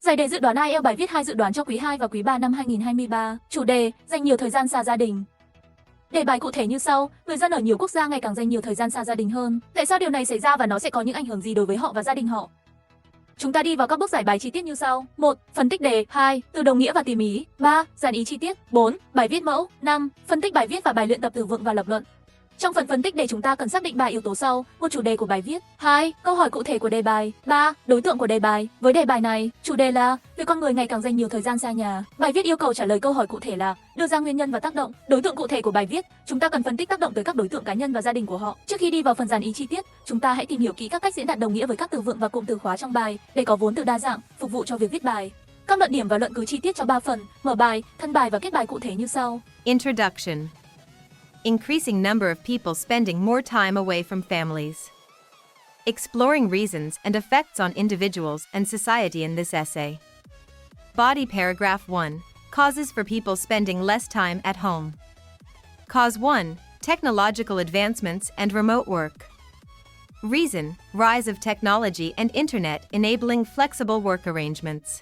Giải đề dự đoán IELTS bài viết 2 dự đoán cho quý 2 và quý 3 năm 2023. Chủ đề: dành nhiều thời gian xa gia đình. Đề bài cụ thể như sau: người dân ở nhiều quốc gia ngày càng dành nhiều thời gian xa gia đình hơn. Tại sao điều này xảy ra và nó sẽ có những ảnh hưởng gì đối với họ và gia đình họ? Chúng ta đi vào các bước giải bài chi tiết như sau. 1. Phân tích đề. 2. Từ đồng nghĩa và tìm ý. 3. Dàn ý chi tiết. 4. Bài viết mẫu. 5. Phân tích bài viết và bài luyện tập từ vựng và lập luận. Trong phần phân tích đề chúng ta cần xác định 3 yếu tố sau: 1. Chủ đề của bài viết. 2. Câu hỏi cụ thể của đề bài. 3. Đối tượng của đề bài. Với đề bài này, chủ đề là việc con người ngày càng dành nhiều thời gian xa nhà. Bài viết yêu cầu trả lời câu hỏi cụ thể là đưa ra nguyên nhân và tác động. Đối tượng cụ thể của bài viết, chúng ta cần phân tích tác động tới các đối tượng cá nhân và gia đình của họ. Trước khi đi vào phần dàn ý chi tiết, chúng ta hãy tìm hiểu kỹ các cách diễn đạt đồng nghĩa với các từ vựng và cụm từ khóa trong bài để có vốn từ đa dạng, phục vụ cho việc viết bài. Các luận điểm và luận cứ chi tiết cho 3 phần: mở bài, thân bài và kết bài cụ thể như sau. Introduction. Increasing number of people spending more time away from families. Exploring reasons and effects on individuals and society in this essay. Body paragraph 1. Causes for people spending less time at home. Cause 1. Technological advancements and remote work. Reason: rise of technology and internet enabling flexible work arrangements.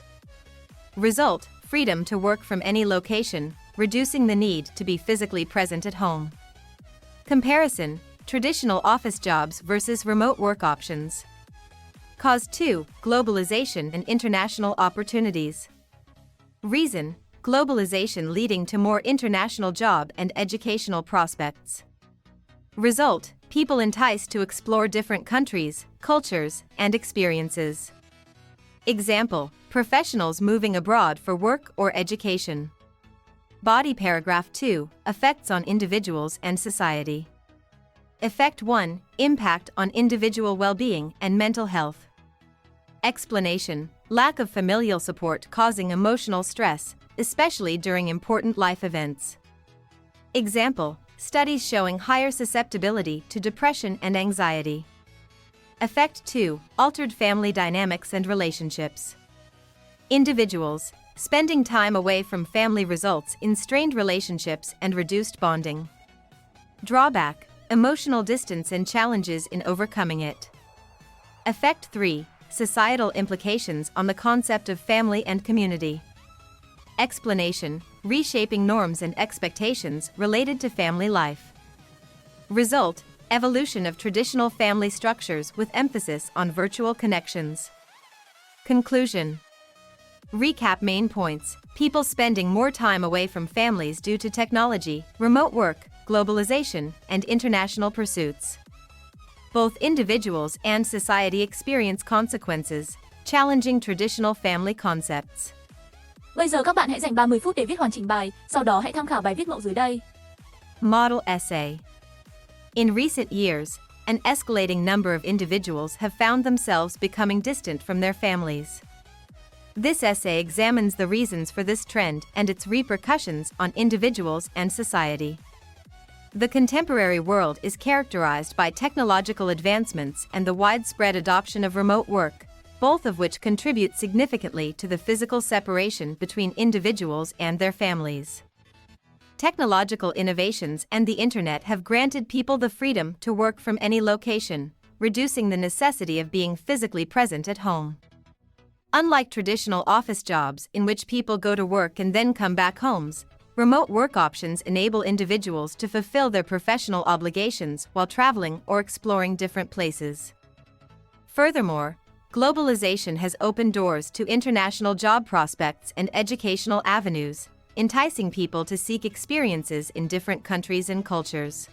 Result: freedom to work from any location, reducing the need to be physically present at home. Comparison: traditional office jobs versus remote work options. Cause 2. Globalization and international opportunities. Reason: globalization leading to more international job and educational prospects. Result: people enticed to explore different countries, cultures, and experiences. Example: professionals moving abroad for work or education. Body paragraph 2. Effects on individuals and society. Effect 1. Impact on individual well-being and mental health. Explanation: lack of familial support causing emotional stress, especially during important life events. Example: studies showing higher susceptibility to depression and anxiety. Effect 2. Altered family dynamics and relationships. Individuals: spending time away from family results in strained relationships and reduced bonding. Drawback: emotional distance and challenges in overcoming it. Effect 3. Societal implications on the concept of family and community. Explanation: reshaping norms and expectations related to family life. Result: evolution of traditional family structures with emphasis on virtual connections. Conclusion. Recap main points: people spending more time away from families due to technology, remote work, globalization, and international pursuits. Both individuals and society experience consequences, challenging traditional family concepts. Bây giờ các bạn hãy dành 30 phút để viết hoàn chỉnh bài, sau đó hãy tham khảo bài viết mẫu dưới đây. Model essay. In recent years, an escalating number of individuals have found themselves becoming distant from their families. This essay examines the reasons for this trend and its repercussions on individuals and society. The contemporary world is characterized by technological advancements and the widespread adoption of remote work, both of which contribute significantly to the physical separation between individuals and their families. Technological innovations and the internet have granted people the freedom to work from any location, reducing the necessity of being physically present at home. Unlike traditional office jobs in which people go to work and then come back homes, remote work options enable individuals to fulfill their professional obligations while traveling or exploring different places. Furthermore, globalization has opened doors to international job prospects and educational avenues, enticing people to seek experiences in different countries and cultures.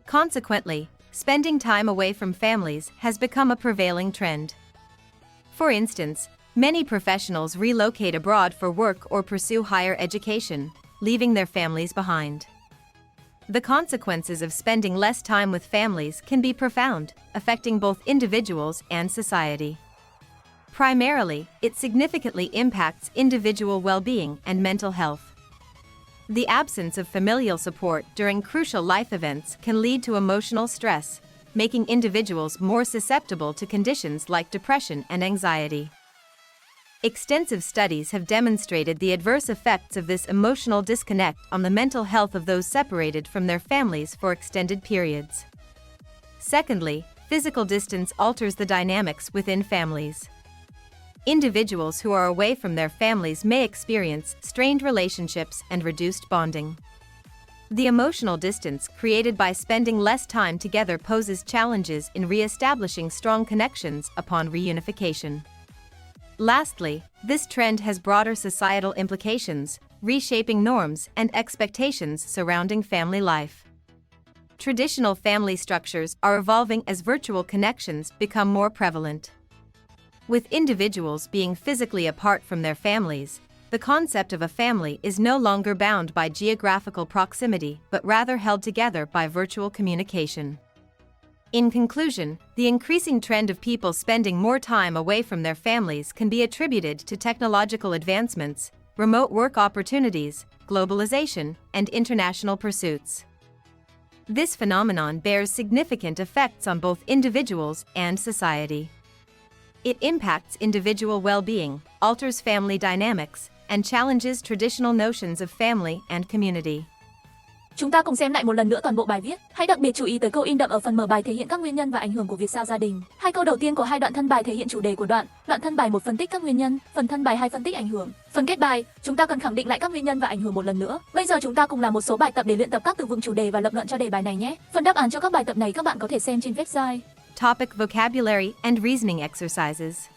Consequently, spending time away from families has become a prevailing trend. For instance, many professionals relocate abroad for work or pursue higher education, leaving their families behind. The consequences of spending less time with families can be profound, affecting both individuals and society. Primarily, it significantly impacts individual well-being and mental health. The absence of familial support during crucial life events can lead to emotional stress, making individuals more susceptible to conditions like depression and anxiety. Extensive studies have demonstrated the adverse effects of this emotional disconnect on the mental health of those separated from their families for extended periods. Secondly, physical distance alters the dynamics within families. Individuals who are away from their families may experience strained relationships and reduced bonding. The emotional distance created by spending less time together poses challenges in re-establishing strong connections upon reunification. Lastly, this trend has broader societal implications, reshaping norms and expectations surrounding family life. Traditional family structures are evolving as virtual connections become more prevalent. With individuals being physically apart from their families, the concept of a family is no longer bound by geographical proximity but rather held together by virtual communication. In conclusion, the increasing trend of people spending more time away from their families can be attributed to technological advancements, remote work opportunities, globalization, and international pursuits. This phenomenon bears significant effects on both individuals and society. It impacts individual well-being, alters family dynamics, and challenges traditional notions of family and community. Chúng ta cùng xem lại một lần nữa toàn bộ bài viết. Hãy đặc biệt chú ý tới câu in đậm ở phần mở bài thể hiện các nguyên nhân và ảnh hưởng của việc xa gia đình. Hai câu đầu tiên của hai đoạn thân bài thể hiện chủ đề của đoạn. Đoạn thân bài 1 phân tích các nguyên nhân, phần thân bài 2 phân tích ảnh hưởng. Phần kết bài, chúng ta cần khẳng định lại các nguyên nhân và ảnh hưởng một lần nữa. Bây giờ chúng ta cùng làm một số bài tập để luyện tập các từ vựng chủ đề và lập luận cho đề bài này nhé. Phần đáp án cho các bài tập này các bạn có thể xem trên website. Topic Vocabulary and Reasoning Exercises.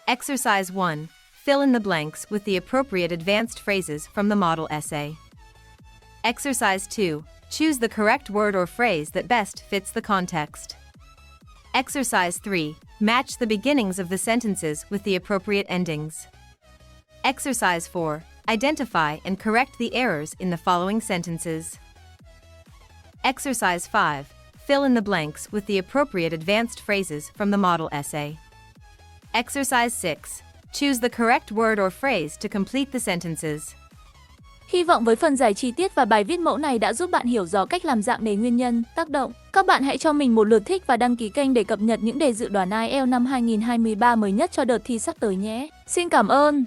Exercise 1. Fill in the blanks with the appropriate advanced phrases from the model essay. Exercise 2. Choose the correct word or phrase that best fits the context. Exercise 3. Match the beginnings of the sentences with the appropriate endings. Exercise 4. Identify and correct the errors in the following sentences. Exercise 5. Fill in the blanks with the appropriate advanced phrases from the model essay. Exercise 6. Choose the correct word or phrase to complete the sentences. Hy vọng với phần giải chi tiết và bài viết mẫu này đã giúp bạn hiểu rõ cách làm dạng đề nguyên nhân, tác động. Các bạn hãy cho mình một lượt thích và đăng ký kênh để cập nhật những đề dự đoán IELTS năm 2023 mới nhất cho đợt thi sắp tới nhé. Xin cảm ơn!